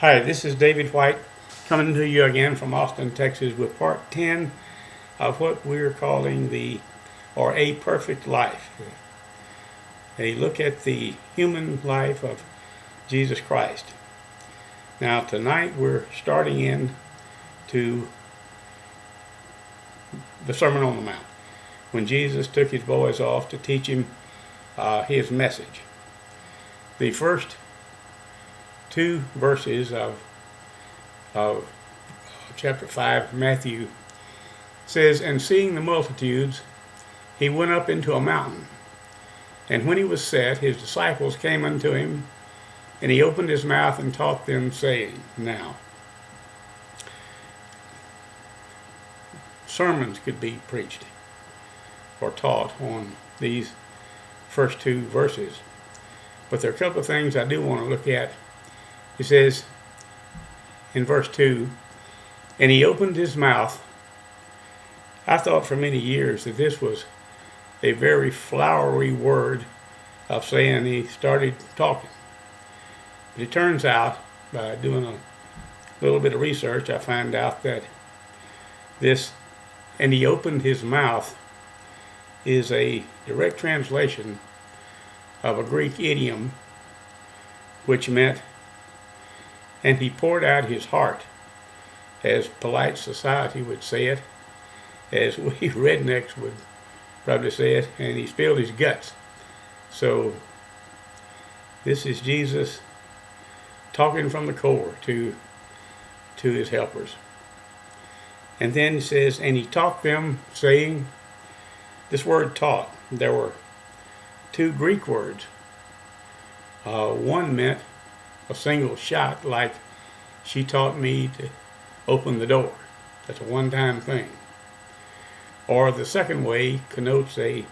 Hi, this is David White coming to you again from Austin, Texas with part 10 of what we're calling a perfect life. A look at the human life of Jesus Christ. Now tonight we're starting in to the Sermon on the Mount, when Jesus took his boys off to teach him his message. The first two verses of chapter 5, Matthew, says, "And seeing the multitudes, he went up into a mountain. And when he was set, his disciples came unto him, and he opened his mouth and taught them, saying," Now, sermons could be preached or taught on these first two verses. But there are a couple of things I do want to look at. He says in verse 2, "And he opened his mouth." I thought for many years that this was a very flowery word of saying he started talking. But it turns out, by doing a little bit of research, I find out that this, "and he opened his mouth," is a direct translation of a Greek idiom which meant, "and he poured out his heart," as polite society would say it, as we rednecks would probably say it, "and he spilled his guts." So this is Jesus talking from the core to his helpers. And then he says, "And he taught them, saying," this word "taught," there were two Greek words. One meant a single shot, like "she taught me to open the door." That's a one-time thing. Or the second way connotes a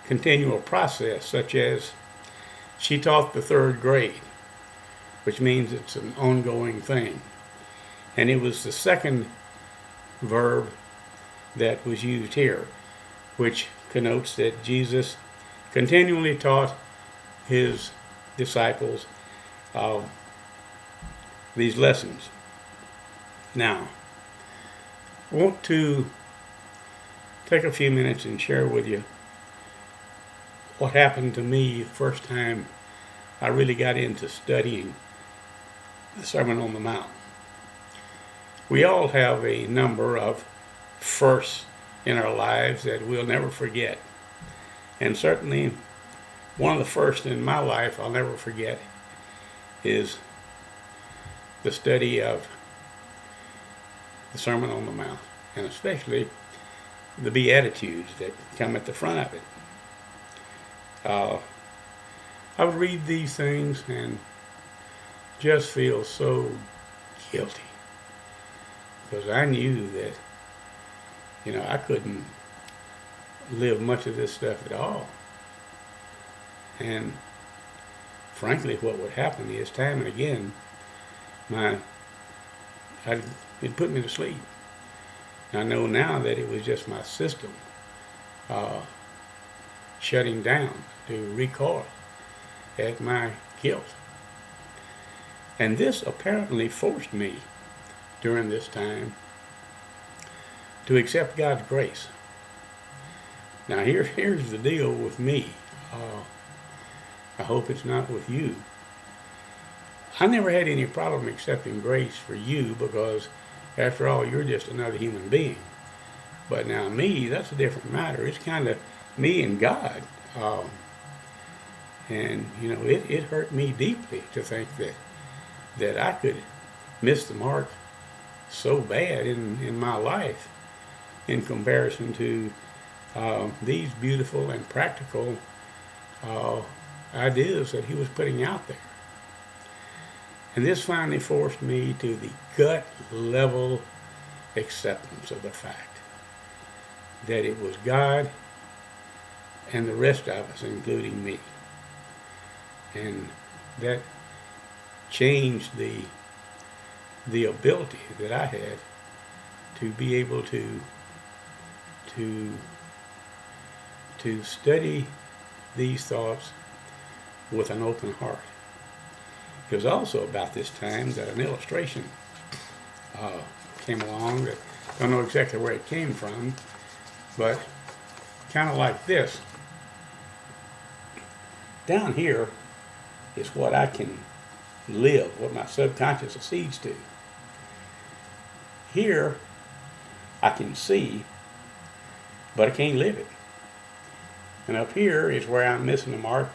continual process, such as "she taught the third grade," which means it's an ongoing thing. And it was the second verb that was used here, which connotes that Jesus continually taught his disciples these lessons. Now, I want to take a few minutes and share with you what happened to me the first time I really got into studying the Sermon on the Mount. We all have a number of firsts in our lives that we'll never forget. And certainly one of the first in my life I'll never forget is the study of the Sermon on the Mount, and especially the Beatitudes that come at the front of it. I would read these things and just feel so guilty, because I knew that, I couldn't live much of this stuff at all. And frankly, what would happen is, time and again, it put me to sleep. I know now that it was just my system shutting down to recoil at my guilt. And this apparently forced me during this time to accept God's grace. Now here's the deal with me. I hope it's not with you. I never had any problem accepting grace for you, because after all, you're just another human being. But now me, that's a different matter. It's kind of me and God. And it hurt me deeply to think that I could miss the mark so bad in my life in comparison to these beautiful and practical ideas that he was putting out there. And this finally forced me to the gut level acceptance of the fact that it was God and the rest of us, including me. And that changed the ability that I had to be able to study these thoughts with an open heart. It was also about this time that an illustration came along that I don't know exactly where it came from, but kind of like this. Down here is what I can live, what my subconscious accedes to. Here, I can see, but I can't live it. And up here is where I'm missing the mark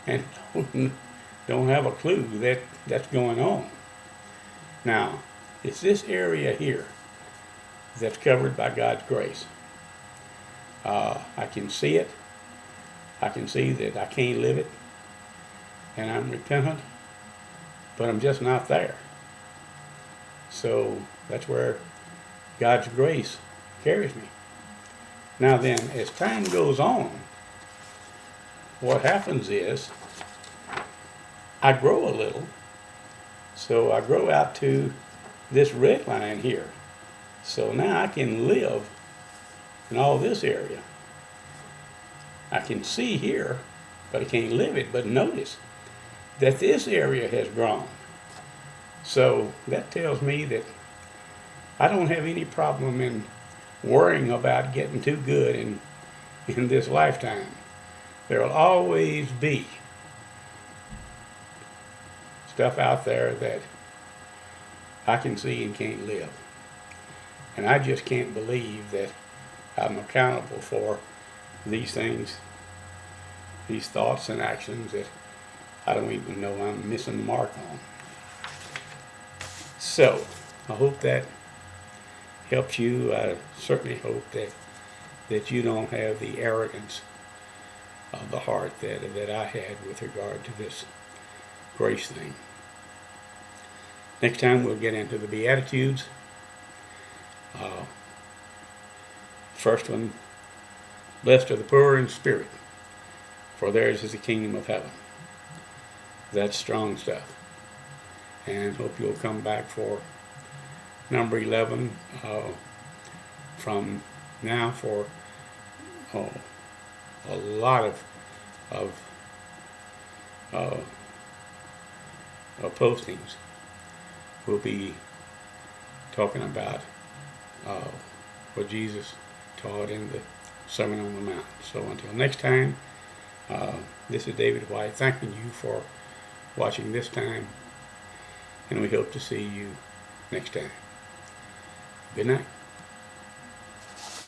and don't have a clue that that's going on. Now, it's this area here that's covered by God's grace. I can see it. I can see that I can't live it. And I'm repentant, but I'm just not there. So that's where God's grace carries me. Now then, as time goes on, what happens is I grow a little. So I grow out to this red line here. So now I can live in all this area. I can see here, but I can't live it. But notice that this area has grown. So that tells me that I don't have any problem in worrying about getting too good in this lifetime. There will always be stuff out there that I can see and can't live. And I just can't believe that I'm accountable for these things, these thoughts and actions that I don't even know I'm missing the mark on. So, I hope that helps you. I certainly hope that you don't have the arrogance of the heart that I had with regard to this grace thing. Next time we'll get into the Beatitudes. First one, blessed are the poor in spirit, for theirs is the kingdom of heaven. That's strong stuff. And hope you'll come back for number 11 from now for a lot of postings. We'll be talking about what Jesus taught in the Sermon on the Mount. So until next time, this is David White thanking you for watching this time, and we hope to see you next time. Good night.